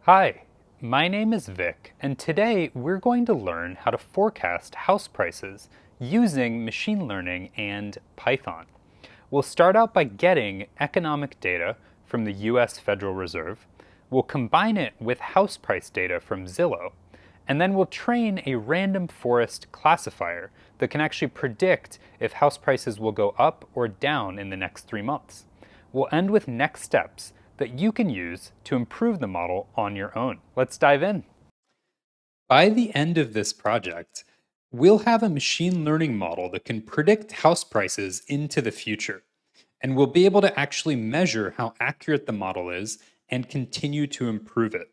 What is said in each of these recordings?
Hi, my name is Vic, and today we're going to learn how to forecast house prices using machine learning and Python. We'll start out by getting economic data from the US Federal Reserve. We'll combine it with house price data from Zillow, and then we'll train a random forest classifier that can actually predict if house prices will go up or down in the next 3 months. We'll end with next steps that you can use to improve the model on your own. Let's dive in. By the end of this project, we'll have a machine learning model that can predict house prices into the future. And we'll be able to actually measure how accurate the model is and continue to improve it.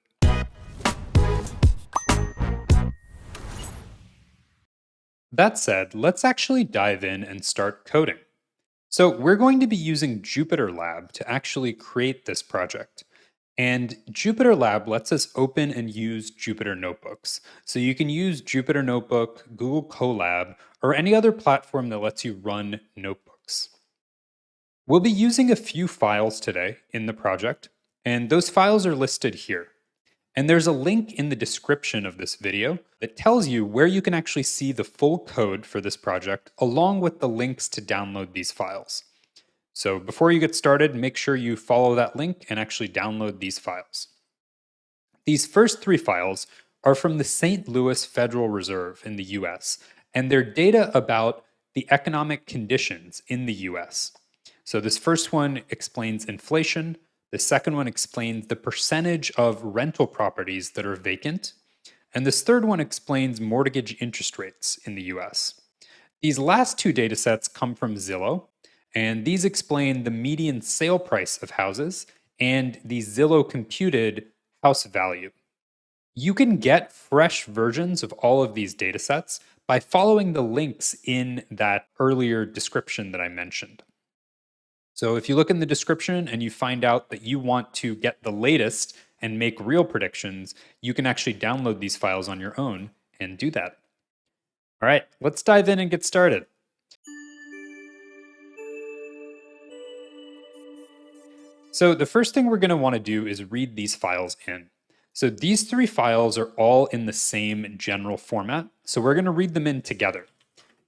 That said, let's actually dive in and start coding. So we're going to be using JupyterLab to actually create this project. And JupyterLab lets us open and use Jupyter Notebooks. So you can use Jupyter Notebook, Google Colab, or any other platform that lets you run notebooks. We'll be using a few files today in the project, and those files are listed here. And there's a link in the description of this video that tells you where you can actually see the full code for this project, along with the links to download these files. So before you get started, make sure you follow that link and actually download these files. These first 3 files are from the St. Louis Federal Reserve in the US, and they're data about the economic conditions in the US. So this first one explains inflation. The second one explains the percentage of rental properties that are vacant. And this third one explains mortgage interest rates in the US. These last 2 datasets come from Zillow, and these explain the median sale price of houses and the Zillow computed house value. You can get fresh versions of all of these datasets by following the links in that earlier description that I mentioned. So if you look in the description and you find out that you want to get the latest and make real predictions, you can actually download these files on your own and do that. All right, let's dive in and get started. So the first thing we're going to want to do is read these files in. So these 3 files are all in the same general format. So we're going to read them in together.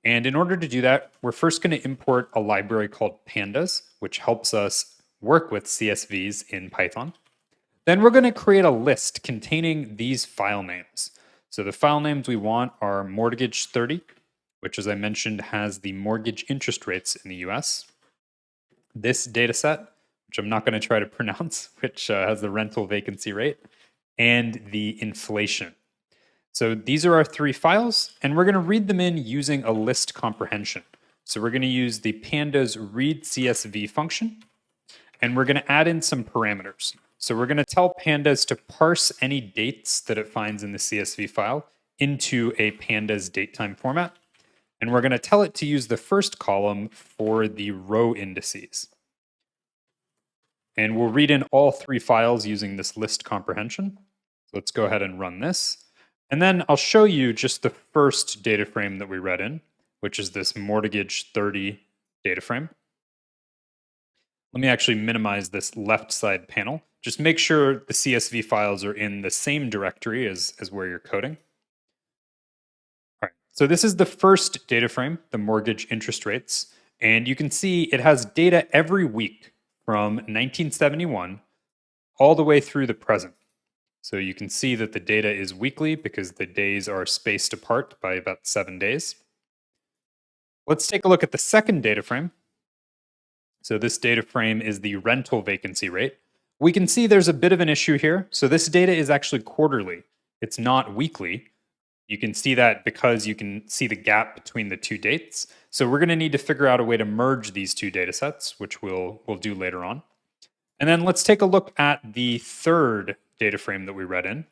And in order to do that, we're first going to import a library called pandas, which helps us work with CSVs in Python. Then we're going to create a list containing these file names. So the file names we want are mortgage 30, which as I mentioned has the mortgage interest rates in the US. This data set, which I'm not going to try to pronounce, which has the rental vacancy rate, and the inflation. So these are our 3 files, and we're going to read them in using a list comprehension. So we're going to use the pandas read CSV function, and we're going to add in some parameters. So we're going to tell pandas to parse any dates that it finds in the CSV file into a pandas datetime format. And we're going to tell it to use the first column for the row indices. And we'll read in all 3 files using this list comprehension. So let's go ahead and run this. And then I'll show you just the first data frame that we read in, which is this mortgage 30 data frame. Let me actually minimize this left side panel. Just make sure the CSV files are in the same directory as where you're coding. All right, so this is the first data frame, the mortgage interest rates. And you can see it has data every week from 1971 all the way through the present. So you can see that the data is weekly because the days are spaced apart by about 7 days. Let's take a look at the second data frame. So this data frame is the rental vacancy rate. We can see there's a bit of an issue here. So this data is actually quarterly. It's not weekly. You can see that because you can see the gap between the 2 dates. So we're going to need to figure out a way to merge these 2 data sets, which we'll do later on. And then let's take a look at the third data frame that we read in.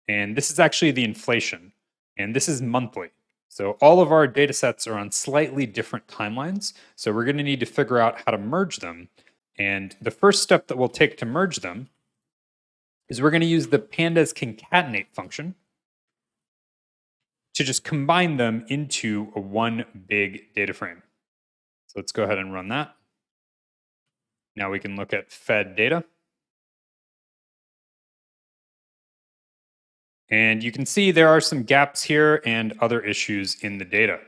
And this is actually the inflation, and this is monthly. So all of our data sets are on slightly different timelines. So we're going to need to figure out how to merge them. And the first step that we'll take to merge them is we're going to use the pandas concatenate function to just combine them into a one big data frame. So let's go ahead and run that. Now we can look at fed data. And you can see there are some gaps here and other issues in the data.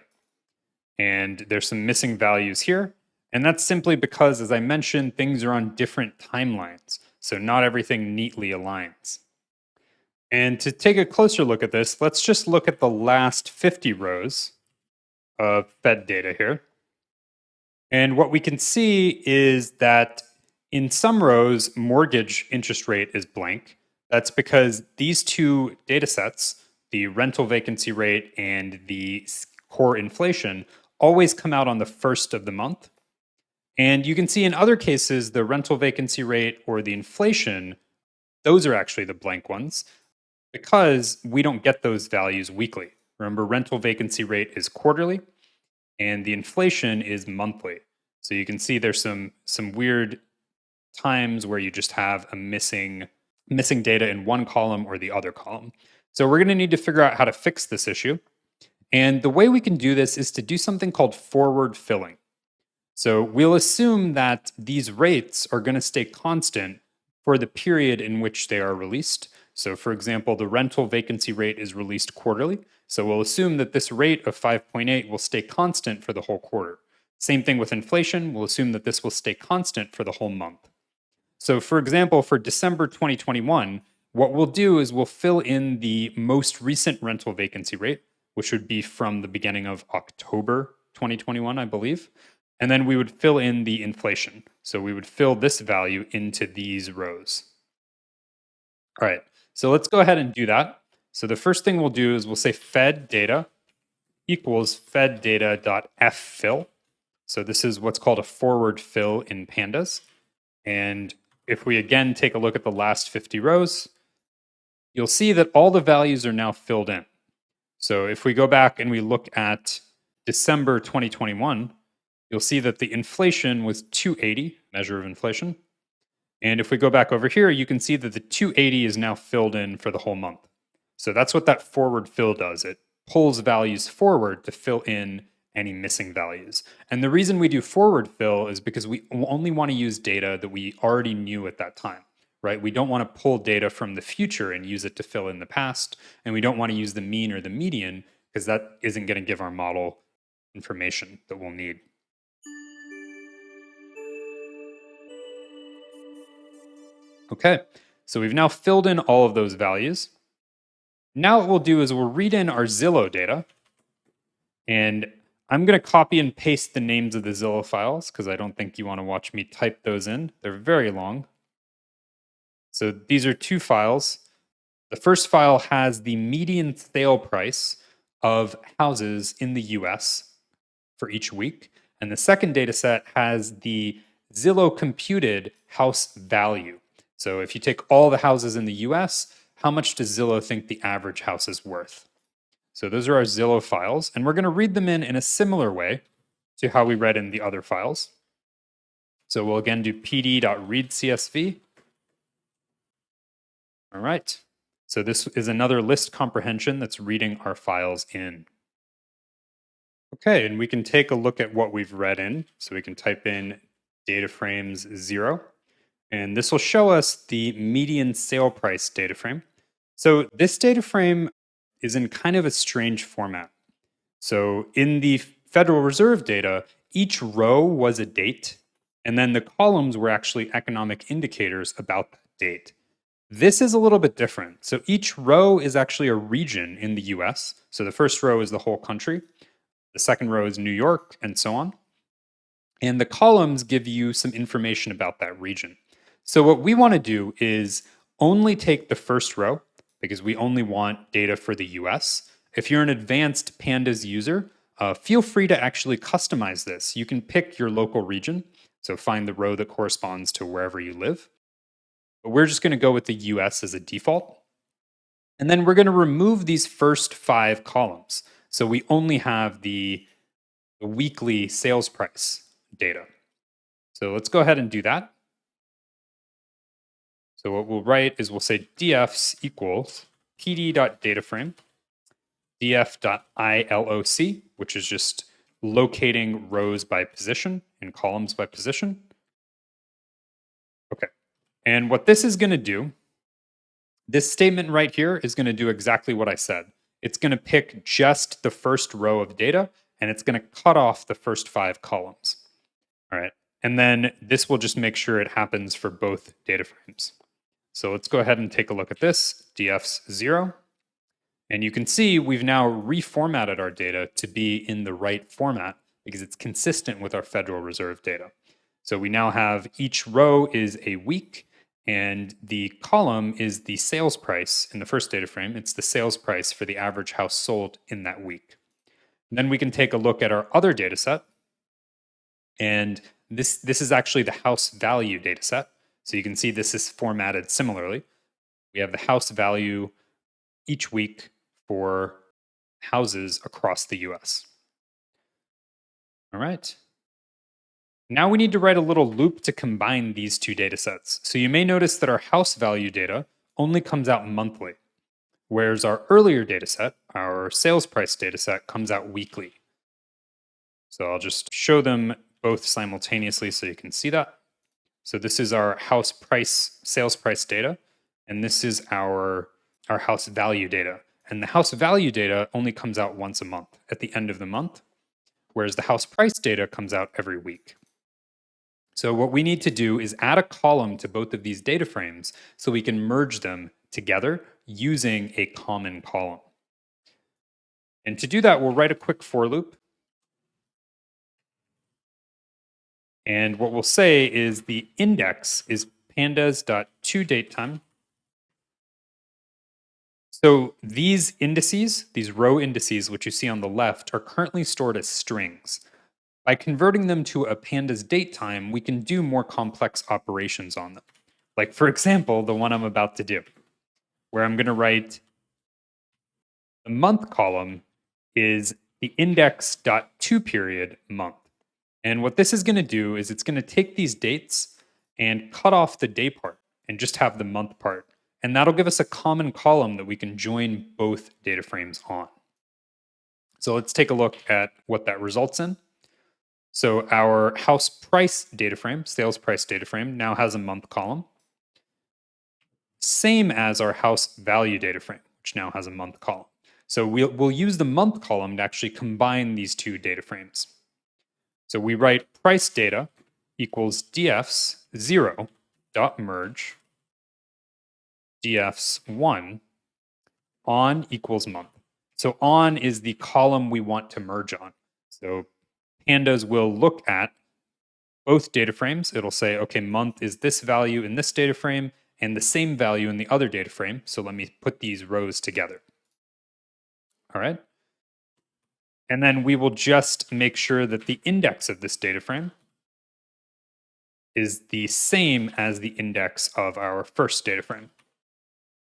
And there's some missing values here. And that's simply because, as I mentioned, things are on different timelines. So not everything neatly aligns. And to take a closer look at this, let's just look at the last 50 rows of Fed data here. And what we can see is that in some rows, mortgage interest rate is blank. That's because these two data sets, the rental vacancy rate and the core inflation, always come out on the first of the month. And you can see in other cases, the rental vacancy rate or the inflation, those are actually the blank ones because we don't get those values weekly. Remember, rental vacancy rate is quarterly and the inflation is monthly. So you can see there's some weird times where you just have a missing data in one column or the other column. So we're going to need to figure out how to fix this issue. And the way we can do this is to do something called forward filling. So we'll assume that these rates are going to stay constant for the period in which they are released. So for example, the rental vacancy rate is released quarterly. So we'll assume that this rate of 5.8 will stay constant for the whole quarter. Same thing with inflation. We'll assume that this will stay constant for the whole month. So for example, for December 2021, what we'll do is we'll fill in the most recent rental vacancy rate, which would be from the beginning of October 2021, I believe. And then we would fill in the inflation. So we would fill this value into these rows. All right, so let's go ahead and do that. So the first thing we'll do is we'll say fed data equals fed data.ffill. So this is what's called a forward fill in pandas. And if we again take a look at the last 50 rows, you'll see that all the values are now filled in. So if we go back and we look at December 2021, you'll see that the inflation was 280, measure of inflation. And if we go back over here, you can see that the 280 is now filled in for the whole month. So that's what that forward fill does. It pulls values forward to fill in any missing values. And the reason we do forward fill is because we only want to use data that we already knew at that time, right? We don't want to pull data from the future and use it to fill in the past. And we don't want to use the mean or the median because that isn't going to give our model information that we'll need. Okay, so we've now filled in all of those values. Now what we'll do is we'll read in our Zillow data, and I'm going to copy and paste the names of the Zillow files because I don't think you want to watch me type those in. They're very long. So these are two files. The first file has the median sale price of houses in the US for each week. And the second data set has the Zillow computed house value. So if you take all the houses in the US, how much does Zillow think the average house is worth? So those are our Zillow files, and we're going to read them in a similar way to how we read in the other files. So we'll again do pd.readcsv. All right. So this is another list comprehension that's reading our files in. Okay, and we can take a look at what we've read in. So we can type in data frames 0, and this will show us the median sale price data frame. So this data frame is in kind of a strange format. So in the Federal Reserve data, each row was a date, and then the columns were actually economic indicators about that date. This is a little bit different. So each row is actually a region in the US. So the first row is the whole country, the second row is New York, and so on. And the columns give you some information about that region. So what we want to do is only take the first row because we only want data for the US. If you're an advanced Pandas user, feel free to actually customize this. You can pick your local region. So find the row that corresponds to wherever you live. But we're just going to go with the US as a default. And then we're going to remove these first 5 columns. So we only have the weekly sales price data. So let's go ahead and do that. So what we'll write is we'll say dfs equals pd.dataframe, df.iloc, which is just locating rows by position and columns by position. Okay. And what this is going to do, This statement right here is going to do exactly what I said. It's going to pick just the first row of data, and it's going to cut off the first 5 columns. All right. And then this will just make sure it happens for both data frames. So let's go ahead and take a look at this. df's 0. And you can see we've now reformatted our data to be in the right format because it's consistent with our Federal Reserve data. So we now have each row is a week, and the column is the sales price in the first data frame. It's the sales price for the average house sold in that week. And then we can take a look at our other data set. And this is actually the house value data set. So you can see this is formatted similarly. We have the house value each week for houses across the US. All right. Now we need to write a little loop to combine these two data sets. So you may notice that our house value data only comes out monthly, whereas our earlier data set, our sales price data set, comes out weekly. So I'll just show them both simultaneously so you can see that. So this is our house price, sales price data, and this is our house value data. And the house value data only comes out once a month at the end of the month, whereas the house price data comes out every week. So what we need to do is add a column to both of these data frames so we can merge them together using a common column. And to do that, we'll write a quick for loop. And what we'll say is the index is pandas.toDateTime. So these indices, these row indices, which you see on the left, are currently stored as strings. By converting them to a pandas date time, we can do more complex operations on them. Like, for example, the one I'm about to do, where I'm going to write the month column is the index.toPeriod month. And what this is going to do is it's going to take these dates and cut off the day part and just have the month part. And that'll give us a common column that we can join both data frames on. So let's take a look at what that results in. So our house price data frame, sales price data frame, now has a month column. Same as our house value data frame, which now has a month column. So we'll use the month column to actually combine these two data frames. So we write price data equals df's 0 dot merge df's 1 on equals month. So on is the column we want to merge on. So pandas will look at both data frames. It'll say, okay, month is this value in this data frame and the same value in the other data frame. So let me put these rows together. All right. And then we will just make sure that the index of this data frame is the same as the index of our first data frame.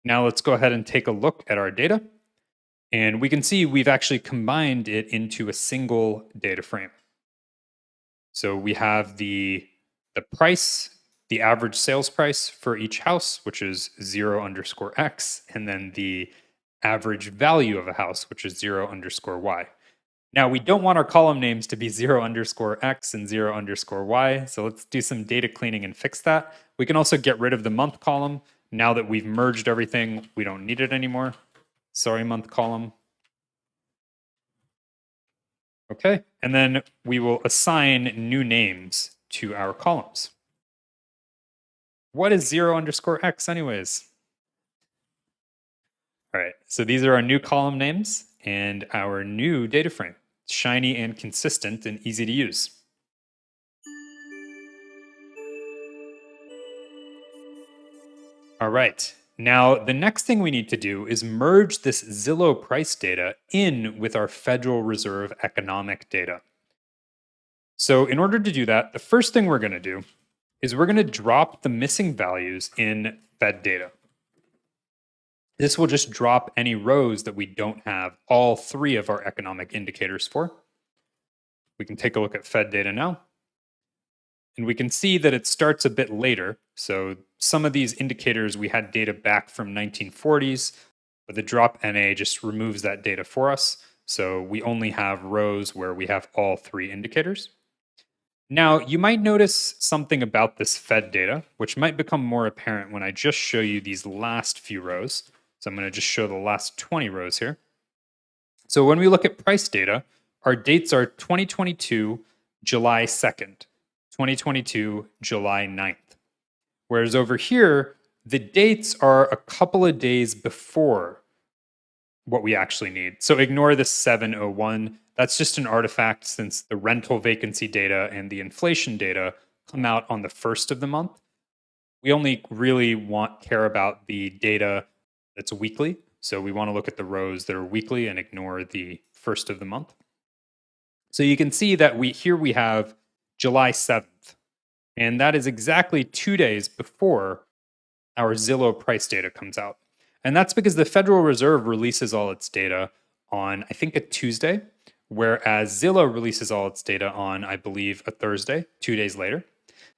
Now let's go ahead and take a look at our data. And we can see we've actually combined it into a single data frame. So we have the price, the average sales price for each house, which is 0_x, and then the average value of a house, which is 0_y. Now, we don't want our column names to be 0_x and 0_y, so let's do some data cleaning and fix that. We can also get rid of the month column. Now that we've merged everything, we don't need it anymore. Sorry, month column. Okay, and then we will assign new names to our columns. What is 0_x anyways? All right, so these are our new column names and our new data frame. Shiny and consistent and easy to use. All right, now the next thing we need to do is merge this Zillow price data in with our Federal Reserve economic data. So in order to do that, the first thing we're going to do is we're going to drop the missing values in Fed data. This will just drop any rows that we don't have all 3 of our economic indicators for. We can take a look at Fed data now. And we can see that it starts a bit later. So some of these indicators, we had data back from 1940s, but the drop NA just removes that data for us. So we only have rows where we have all 3 indicators. Now, you might notice something about this Fed data, which might become more apparent when I just show you these last few rows. So I'm going to just show the last 20 rows here. So when we look at price data, our dates are 2022, July 2nd, 2022, July 9th. Whereas over here, the dates are a couple of days before what we actually need. So ignore the 701. That's just an artifact since the rental vacancy data and the inflation data come out on the first of the month. We only really care about the data that's weekly. So we want to look at the rows that are weekly and ignore the first of the month. So you can see that we have July 7th, and that is exactly 2 days before our Zillow price data comes out. And that's because the Federal Reserve releases all its data on, I think, a Tuesday, whereas Zillow releases all its data on, I believe, a Thursday, 2 days later.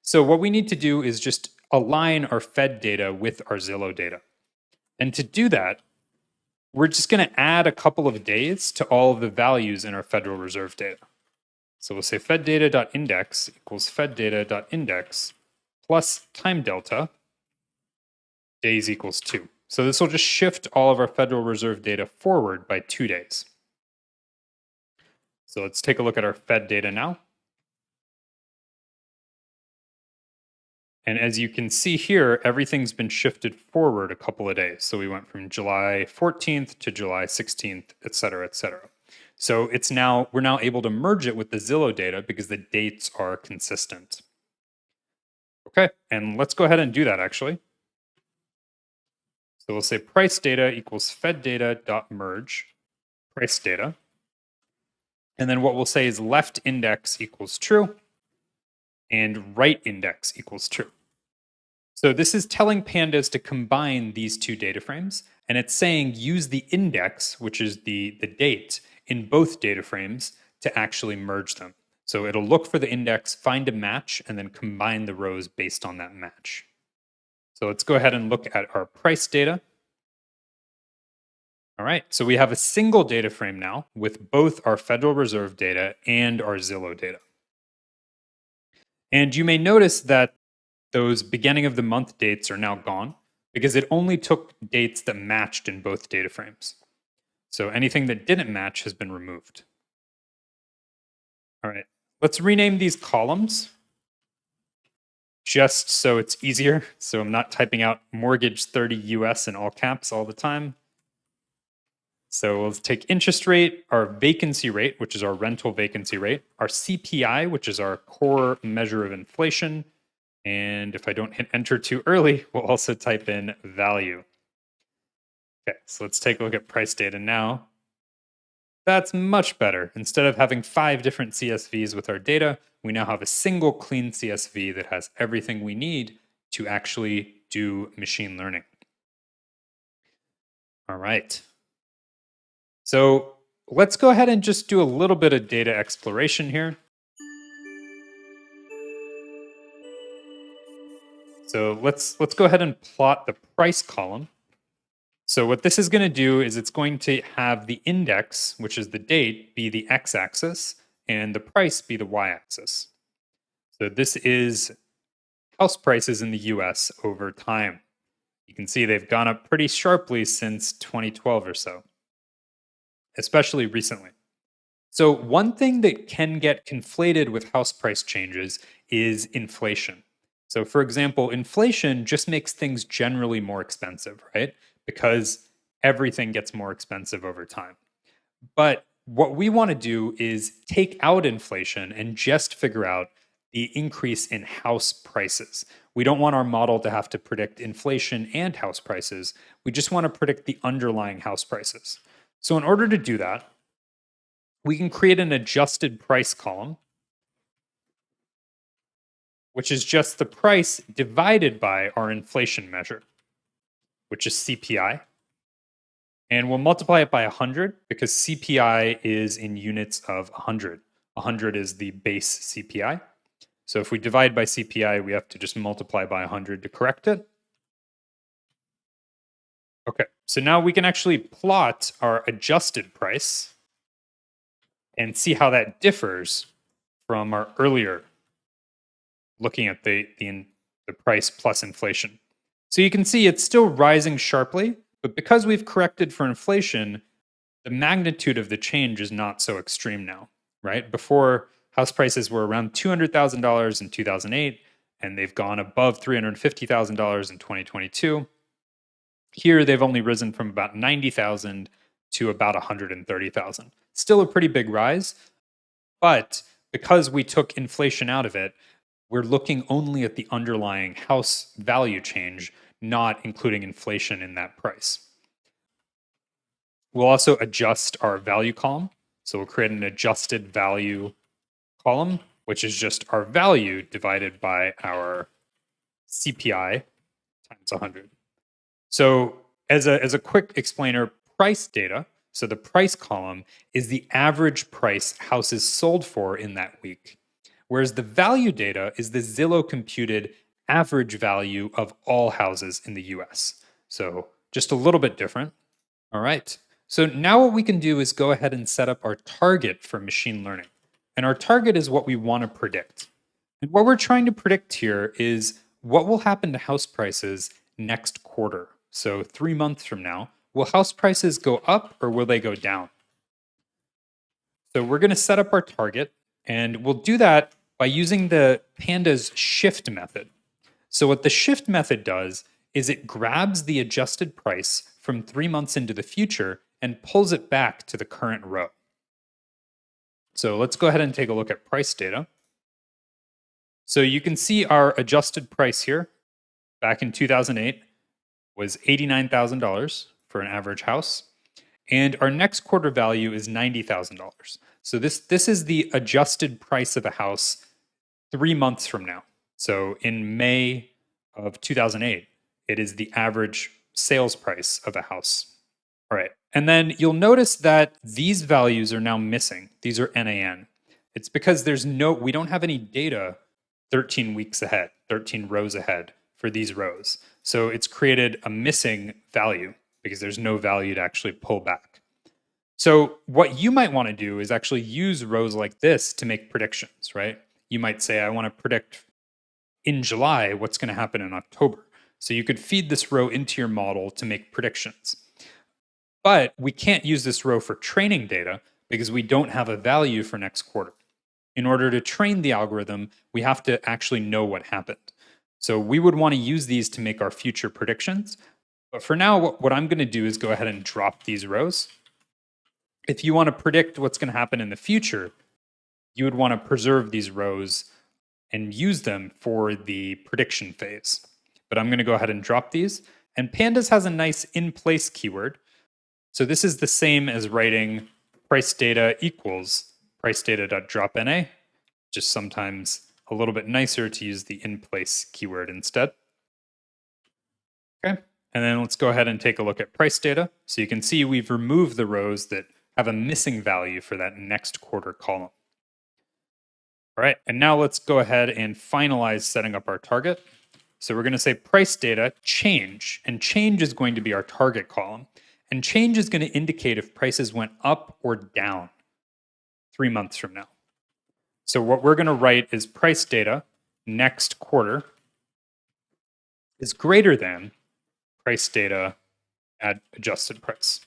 So what we need to do is just align our Fed data with our Zillow data. And to do that, we're just going to add a couple of days to all of the values in our Federal Reserve data. So we'll say feddata.index equals feddata.index plus time delta days equals 2. So this will just shift all of our Federal Reserve data forward by 2 days. So let's take a look at our Fed data now. And as you can see here, everything's been shifted forward a couple of days. So we went from July 14th to July 16th, et cetera, et cetera. So we're now able to merge it with the Zillow data because the dates are consistent. Okay, and let's go ahead and do that actually. So we'll say price data equals feddata.merge price data. And then what we'll say is left index equals true and right index equals true. So this is telling pandas to combine these two data frames, and it's saying use the index, which is the date, in both data frames to actually merge them. So it'll look for the index, find a match, and then combine the rows based on that match. So let's go ahead and look at our price data. All right, so we have a single data frame now with both our Federal Reserve data and our Zillow data. And you may notice that those beginning of the month dates are now gone because it only took dates that matched in both data frames. So anything that didn't match has been removed. All right, let's rename these columns just so it's easier. So I'm not typing out mortgage 30 US in all caps all the time. So let's take interest rate, our vacancy rate, which is our rental vacancy rate, our CPI, which is our core measure of inflation. And if I don't hit enter too early, we'll also type in value. Okay, so let's take a look at price data now. That's much better. Instead of having 5 different CSVs with our data, we now have a single clean CSV that has everything we need to actually do machine learning. All right. So let's go ahead and just do a little bit of data exploration here. So let's go ahead and plot the price column. So what this is going to do is it's going to have the index, which is the date, be the x-axis, and the price be the y-axis. So this is house prices in the US over time. You can see they've gone up pretty sharply since 2012 or so, especially recently. So one thing that can get conflated with house price changes is inflation. So for example, inflation just makes things generally more expensive, right? Because everything gets more expensive over time. But what we want to do is take out inflation and just figure out the increase in house prices. We don't want our model to have to predict inflation and house prices. We just want to predict the underlying house prices. So in order to do that, we can create an adjusted price column, which is just the price divided by our inflation measure, which is CPI. And we'll multiply it by 100 because CPI is in units of 100. 100 is the base CPI. So if we divide by CPI, we have to just multiply by 100 to correct it. Okay, so now we can actually plot our adjusted price and see how that differs from our earlier looking at the price plus inflation. So you can see it's still rising sharply, but because we've corrected for inflation, the magnitude of the change is not so extreme now, right? Before, house prices were around $200,000 in 2008, and they've gone above $350,000 in 2022. Here, they've only risen from about 90,000 to about 130,000. Still a pretty big rise, but because we took inflation out of it, we're looking only at the underlying house value change, not including inflation in that price. We'll also adjust our value column. So we'll create an adjusted value column, which is just our value divided by our CPI times 100. So as a quick explainer, price data, so the price column is the average price houses sold for in that week, whereas the value data is the Zillow computed average value of all houses in the US. So just a little bit different. All right. So now what we can do is go ahead and set up our target for machine learning. And our target is what we want to predict. And what we're trying to predict here is what will happen to house prices next quarter. So 3 months from now, will house prices go up or will they go down? So we're going to set up our target, and we'll do that by using the pandas shift method. So what the shift method does is it grabs the adjusted price from 3 months into the future and pulls it back to the current row. So let's go ahead and take a look at price data. So you can see our adjusted price here back in 2008 was $89,000 for an average house. And our next quarter value is $90,000. So this is the adjusted price of a house 3 months from now. So in May of 2008, it is the average sales price of a house. All right. And then you'll notice that these values are now missing. These are NAN. It's because we don't have any data 13 weeks ahead, 13 rows ahead for these rows. So it's created a missing value because there's no value to actually pull back. So what you might want to do is actually use rows like this to make predictions, right? You might say, I want to predict in July what's going to happen in October. So you could feed this row into your model to make predictions. But we can't use this row for training data because we don't have a value for next quarter. In order to train the algorithm, we have to actually know what happened. So we would want to use these to make our future predictions. But for now, what I'm going to do is go ahead and drop these rows. If you want to predict what's going to happen in the future, you would want to preserve these rows and use them for the prediction phase. But I'm going to go ahead and drop these. And pandas has a nice in-place keyword. So this is the same as writing price data equals price data.dropNA, just sometimes a little bit nicer to use the in-place keyword instead. Okay, and then let's go ahead and take a look at price data. So you can see we've removed the rows that have a missing value for that next quarter column. All right, and now let's go ahead and finalize setting up our target. So we're going to say price data change, and change is going to be our target column. And change is going to indicate if prices went up or down 3 months from now. So what we're going to write is price data next quarter is greater than price data at adjusted price.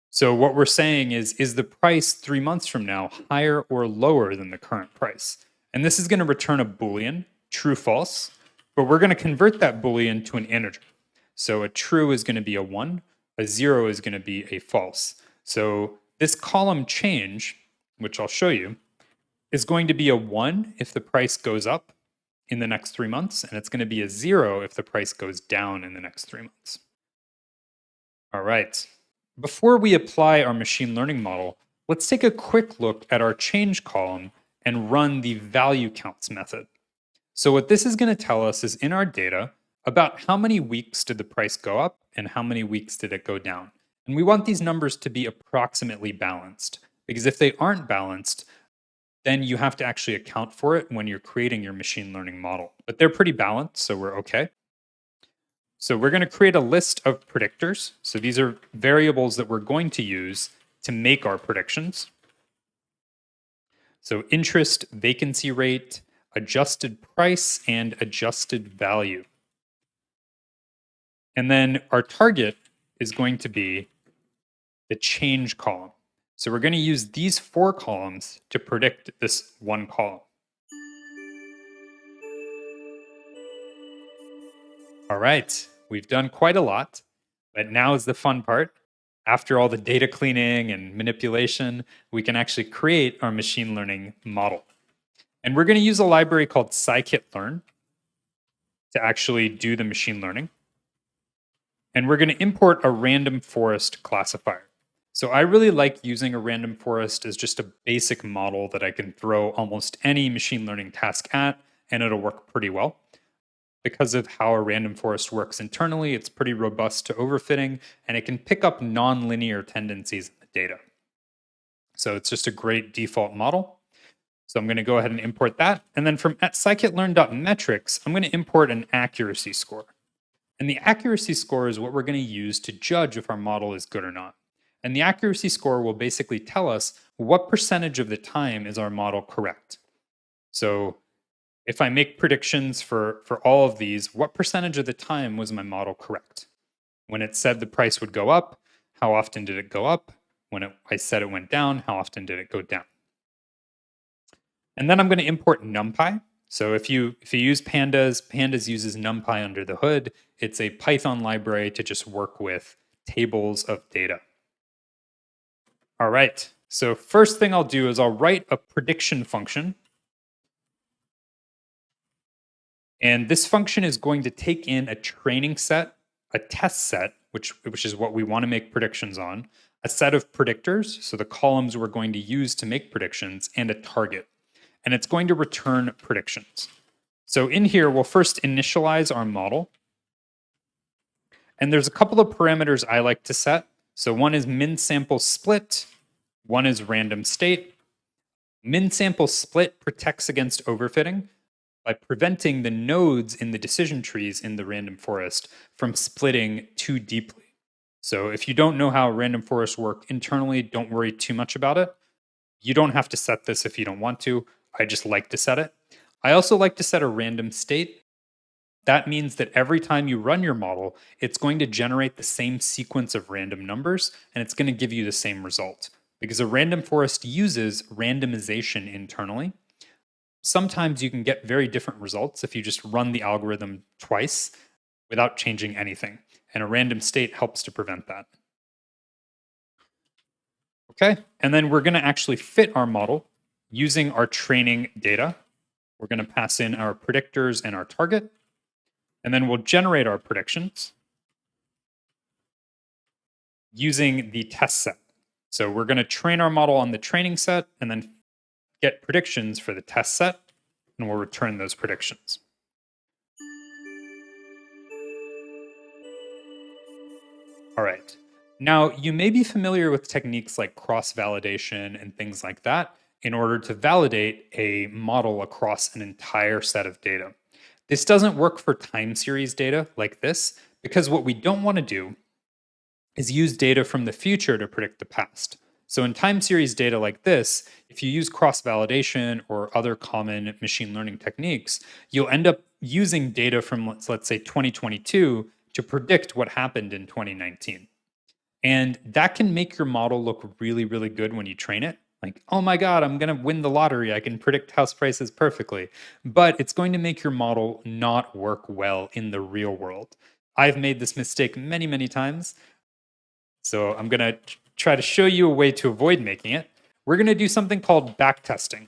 So what we're saying is the price 3 months from now higher or lower than the current price? And this is going to return a Boolean, true, false, but we're going to convert that Boolean to an integer. So a true is going to be a 1, a 0 is going to be a false. So this column change, which I'll show you, is going to be a 1 if the price goes up in the next 3 months, and it's going to be a 0 if the price goes down in the next 3 months. All right. Before we apply our machine learning model, let's take a quick look at our change column and run the value counts method. So what this is going to tell us is in our data about how many weeks did the price go up and how many weeks did it go down. And we want these numbers to be approximately balanced, because if they aren't balanced, then you have to actually account for it when you're creating your machine learning model. But they're pretty balanced, so we're okay. So we're going to create a list of predictors. So these are variables that we're going to use to make our predictions. So interest, vacancy rate, adjusted price, and adjusted value. And then our target is going to be the change column. So we're going to use these 4 columns to predict this one column. All right, we've done quite a lot, but now is the fun part. After all the data cleaning and manipulation, we can actually create our machine learning model. And we're going to use a library called scikit-learn to actually do the machine learning. And we're going to import a random forest classifier. So I really like using a random forest as just a basic model that I can throw almost any machine learning task at, and it'll work pretty well. Because of how a random forest works internally, it's pretty robust to overfitting, and it can pick up nonlinear tendencies in the data. So it's just a great default model. So I'm going to go ahead and import that. And then from at scikit-learn.metrics, I'm going to import an accuracy score. And the accuracy score is what we're going to use to judge if our model is good or not. And the accuracy score will basically tell us what percentage of the time is our model correct. So if I make predictions for all of these, what percentage of the time was my model correct? When it said the price would go up, how often did it go up? When I said it went down, how often did it go down? And then I'm going to import NumPy. So if you use pandas, pandas uses NumPy under the hood. It's a Python library to just work with tables of data. All right. So first thing I'll do is I'll write a prediction function. And this function is going to take in a training set, a test set, which is what we want to make predictions on, a set of predictors, so the columns we're going to use to make predictions, and a target. And it's going to return predictions. So in here, we'll first initialize our model. And there's a couple of parameters I like to set. So one is min sample split, one is random state. Min sample split protects against overfitting by preventing the nodes in the decision trees in the random forest from splitting too deeply. So if you don't know how random forests work internally, don't worry too much about it. You don't have to set this if you don't want to. I just like to set it. I also like to set a random state. That means that every time you run your model, it's going to generate the same sequence of random numbers, and it's going to give you the same result. Because a random forest uses randomization internally. Sometimes you can get very different results if you just run the algorithm twice without changing anything. And a random state helps to prevent that. Okay, and then we're going to actually fit our model using our training data. We're going to pass in our predictors and our target, and then we'll generate our predictions using the test set. So we're going to train our model on the training set and then get predictions for the test set, and we'll return those predictions. All right. Now, you may be familiar with techniques like cross-validation and things like that in order to validate a model across an entire set of data. This doesn't work for time series data like this because what we don't want to do is use data from the future to predict the past. So in time series data like this, if you use cross-validation or other common machine learning techniques, you'll end up using data from, let's say, 2022 to predict what happened in 2019. And that can make your model look really, really good when you train it. Like, oh my God, I'm going to win the lottery. I can predict house prices perfectly. But it's going to make your model not work well in the real world. I've made this mistake many, many times. So I'm going to try to show you a way to avoid making it. We're going to do something called backtesting.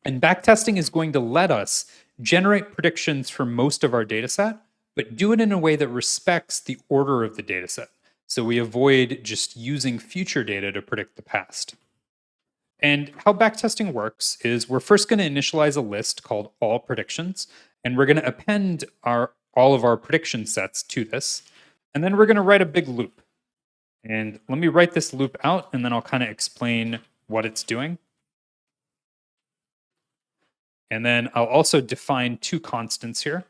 And backtesting is going to let us generate predictions for most of our data set, but do it in a way that respects the order of the data set. So we avoid just using future data to predict the past. And how backtesting works is we're first going to initialize a list called all predictions, and we're going to append all of our prediction sets to this. And then we're going to write a big loop. And let me write this loop out, and then I'll kind of explain what it's doing. And then I'll also define 2 constants here,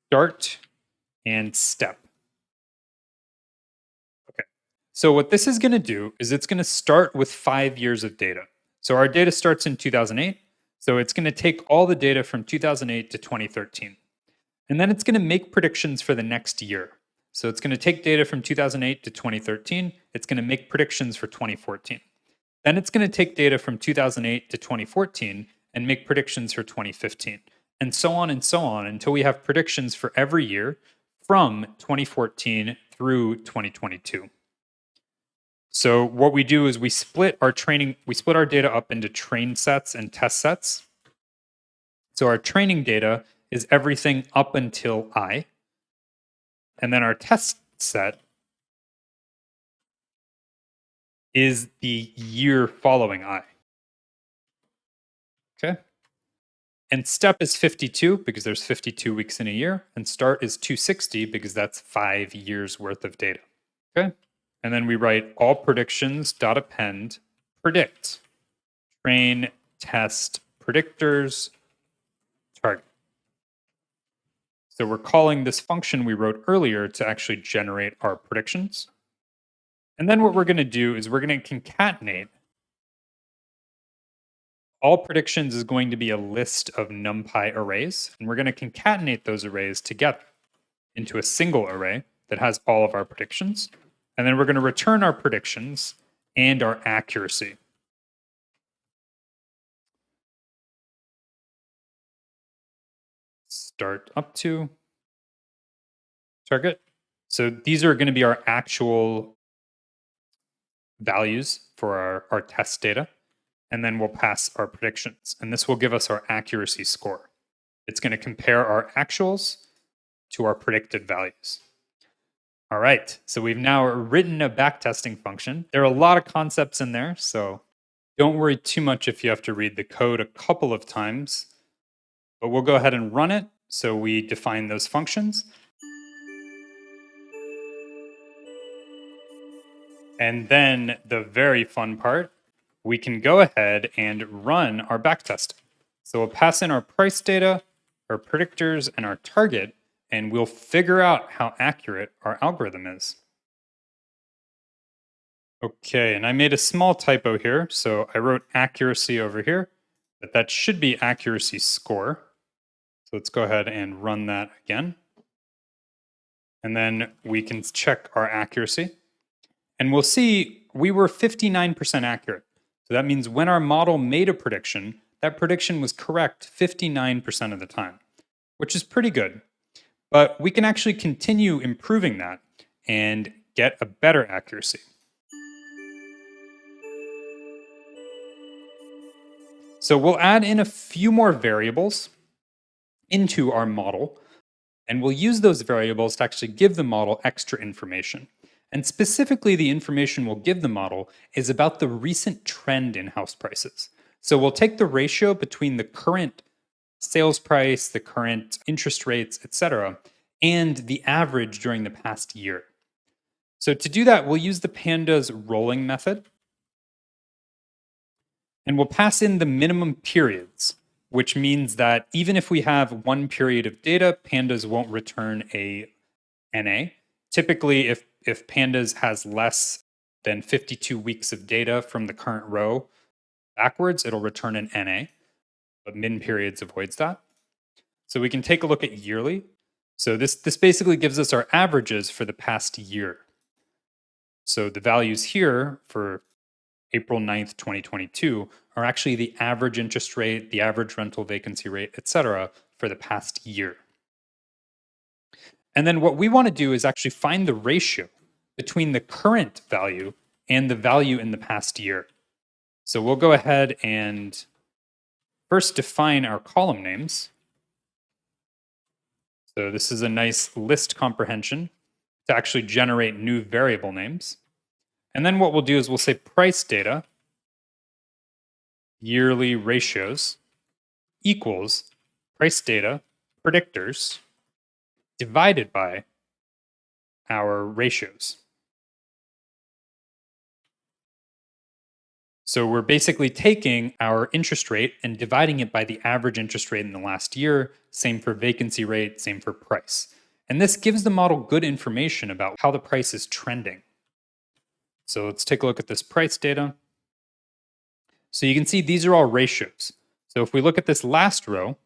start and step. Okay. So what this is going to do is it's going to start with 5 years of data. So our data starts in 2008. So it's going to take all the data from 2008 to 2013. And then it's going to make predictions for the next year. So it's going to take data from 2008 to 2013. It's going to make predictions for 2014. Then it's going to take data from 2008 to 2014 and make predictions for 2015, and so on until we have predictions for every year from 2014 through 2022. So what we do is we split our data up into train sets and test sets. So our training data is everything up until I, and then our test set is the year following I. Okay. And step is 52 because there's 52 weeks in a year, and start is 260 because that's 5 years worth of data. Okay. And then we write all predictions dot append predict train test predictors target. So we're calling this function we wrote earlier to actually generate our predictions. And then what we're going to do is we're going to concatenate. All predictions is going to be a list of NumPy arrays, and we're going to concatenate those arrays together into a single array that has all of our predictions. And then we're going to return our predictions and our accuracy. Start up to target. So these are going to be our actual values for our test data. And then we'll pass our predictions. And this will give us our accuracy score. It's going to compare our actuals to our predicted values. All right, so we've now written a backtesting function. There are a lot of concepts in there, so don't worry too much if you have to read the code a couple of times. But we'll go ahead and run it. So we define those functions. And then the very fun part, we can go ahead and run our backtesting. So we'll pass in our price data, our predictors, and our target, and we'll figure out how accurate our algorithm is. Okay, and I made a small typo here. So I wrote accuracy over here, but that should be accuracy score. So let's go ahead and run that again. And then we can check our accuracy. And we'll see we were 59% accurate. So that means when our model made a prediction, that prediction was correct 59% of the time, which is pretty good. But we can actually continue improving that and get a better accuracy. So we'll add in a few more variables into our model, and we'll use those variables to actually give the model extra information. And specifically, the information we'll give the model is about the recent trend in house prices. So we'll take the ratio between the current sales price, the current interest rates, etc., and the average during the past year. So to do that, we'll use the pandas rolling method. And we'll pass in the minimum periods, which means that even if we have one period of data, pandas won't return a NA. Typically, if pandas has less than 52 weeks of data from the current row backwards, it'll return an NA, but min periods avoids that. So we can take a look at yearly. So this basically gives us our averages for the past year. So the values here for April 9th, 2022 are actually the average interest rate, the average rental vacancy rate, etc., for the past year. And then what we want to do is actually find the ratio between the current value and the value in the past year. So we'll go ahead and first define our column names. So this is a nice list comprehension to actually generate new variable names. And then what we'll do is we'll say price data, yearly ratios, equals price data, predictors, divided by our ratios. So we're basically taking our interest rate and dividing it by the average interest rate in the last year, same for vacancy rate, same for price. And this gives the model good information about how the price is trending. So let's take a look at this price data. So you can see these are all ratios. So if we look at this last row,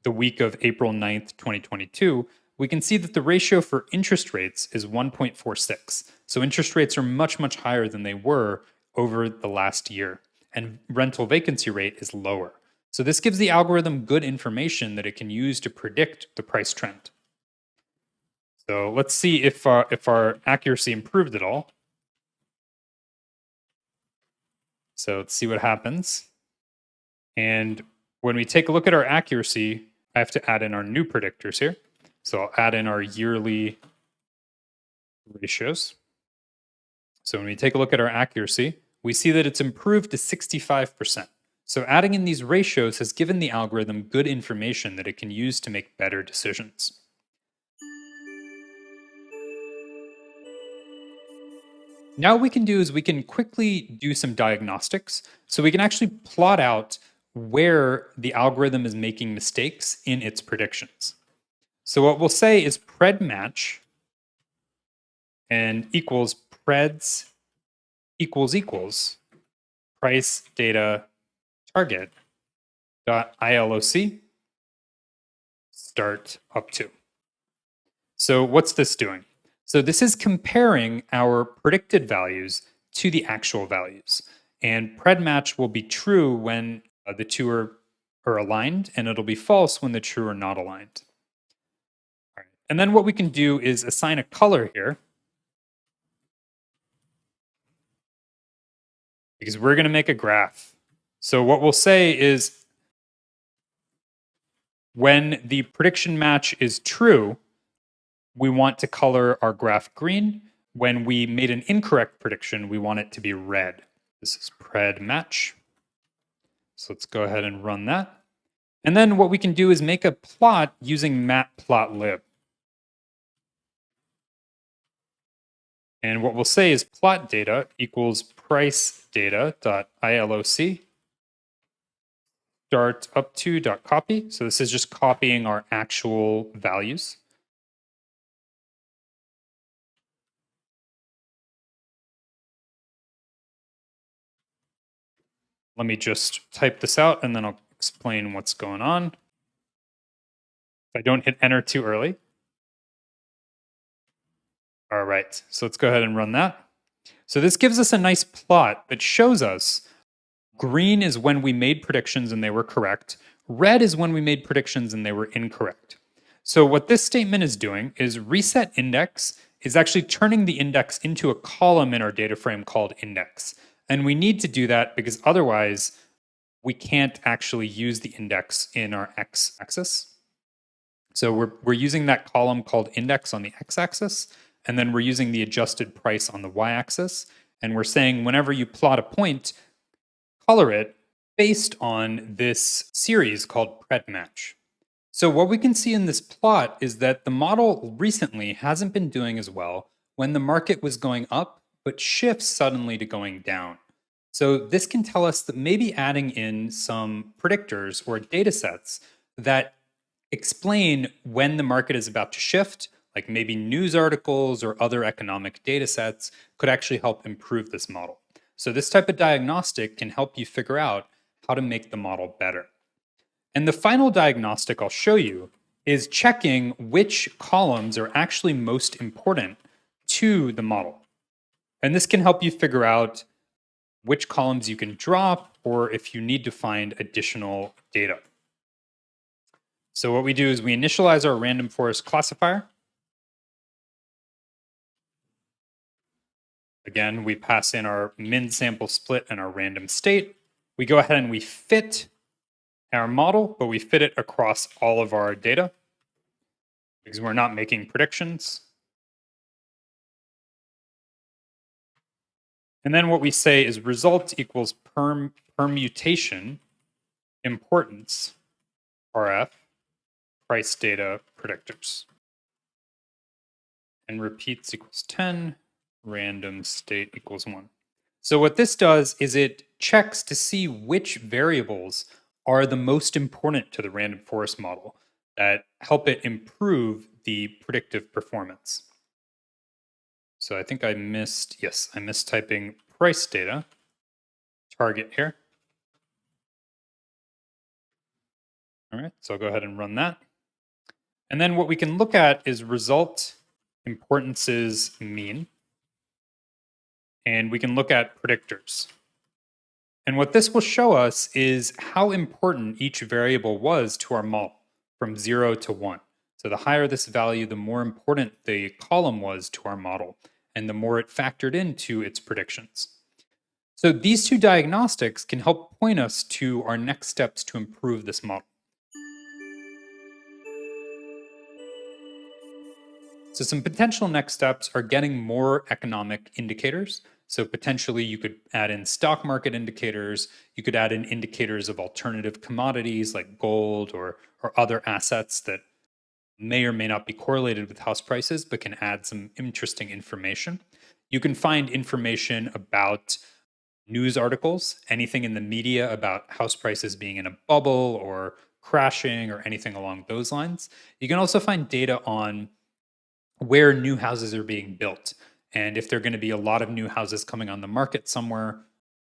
the week of April 9th, 2022, we can see that the ratio for interest rates is 1.46. So interest rates are much, much higher than they were over the last year. And rental vacancy rate is lower. So this gives the algorithm good information that it can use to predict the price trend. So let's see if our accuracy improved at all. So let's see what happens. And when we take a look at our accuracy, I have to add in our new predictors here. So I'll add in our yearly ratios. So when we take a look at our accuracy, we see that it's improved to 65%. So adding in these ratios has given the algorithm good information that it can use to make better decisions. Now what we can do is we can quickly do some diagnostics. So we can actually plot out where the algorithm is making mistakes in its predictions. So what we'll say is pred match and equals preds equals price data target dot ILOC start up to. So what's this doing? So this is comparing our predicted values to the actual values. And pred match will be true when the two are aligned, and it'll be false when the two are not aligned. All right. And then what we can do is assign a color here, because we're going to make a graph. So what we'll say is when the prediction match is true, we want to color our graph green. When we made an incorrect prediction, we want it to be red. This is pred match. So let's go ahead and run that. And then what we can do is make a plot using matplotlib. And what we'll say is plot data equals price data dot ILOC start up to dot copy. So this is just copying our actual values. Let me just type this out and then I'll explain what's going on. If I don't hit enter too early. All right, so let's go ahead and run that. So this gives us a nice plot that shows us green is when we made predictions and they were correct. Red is when we made predictions and they were incorrect. So what this statement is doing is reset index is actually turning the index into a column in our data frame called index. And we need to do that because otherwise we can't actually use the index in our x-axis. So we're using that column called index on the x-axis, and then we're using the adjusted price on the y-axis. And we're saying whenever you plot a point, color it based on this series called predmatch. So what we can see in this plot is that the model recently hasn't been doing as well when the market was going up, but shifts suddenly to going down. So this can tell us that maybe adding in some predictors or data sets that explain when the market is about to shift, like maybe news articles or other economic data sets, could actually help improve this model. So this type of diagnostic can help you figure out how to make the model better. And the final diagnostic I'll show you is checking which columns are actually most important to the model. And this can help you figure out which columns you can drop or if you need to find additional data. So what we do is we initialize our random forest classifier. Again, we pass in our min sample split and our random state. We go ahead and we fit our model, but we fit it across all of our data because we're not making predictions. And then what we say is result equals permutation importance RF price data predictors. And repeats equals 10, random state equals 1. So what this does is it checks to see which variables are the most important to the random forest model that help it improve the predictive performance. So I think I missed typing price data target here. All right, so I'll go ahead and run that. And then what we can look at is result importances mean, and we can look at predictors. And what this will show us is how important each variable was to our model from 0 to 1. So the higher this value, the more important the column was to our model, and the more it factored into its predictions. So these two diagnostics can help point us to our next steps to improve this model. So some potential next steps are getting more economic indicators. So potentially you could add in stock market indicators, you could add in indicators of alternative commodities like gold or other assets that may or may not be correlated with house prices but can add some interesting information. You can find information about news articles, anything in the media about house prices being in a bubble or crashing or anything along those lines. You can also find data on where new houses are being built and if there are going to be a lot of new houses coming on the market somewhere,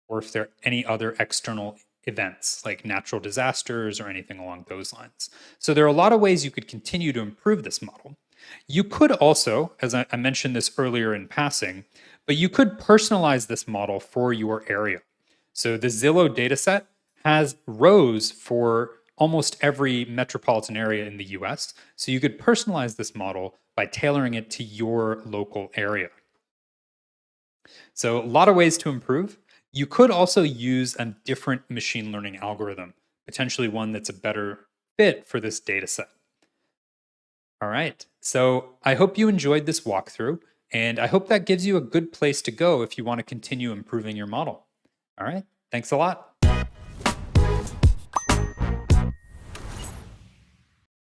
or if there are any other external events like natural disasters or anything along those lines. So there are a lot of ways you could continue to improve this model. You could also, as I mentioned this earlier in passing, but you could personalize this model for your area. So the Zillow dataset has rows for almost every metropolitan area in the US. So you could personalize this model by tailoring it to your local area. So a lot of ways to improve. You could also use a different machine learning algorithm, potentially one that's a better fit for this data set. All right. So I hope you enjoyed this walkthrough, and I hope that gives you a good place to go if you want to continue improving your model. All right. Thanks a lot.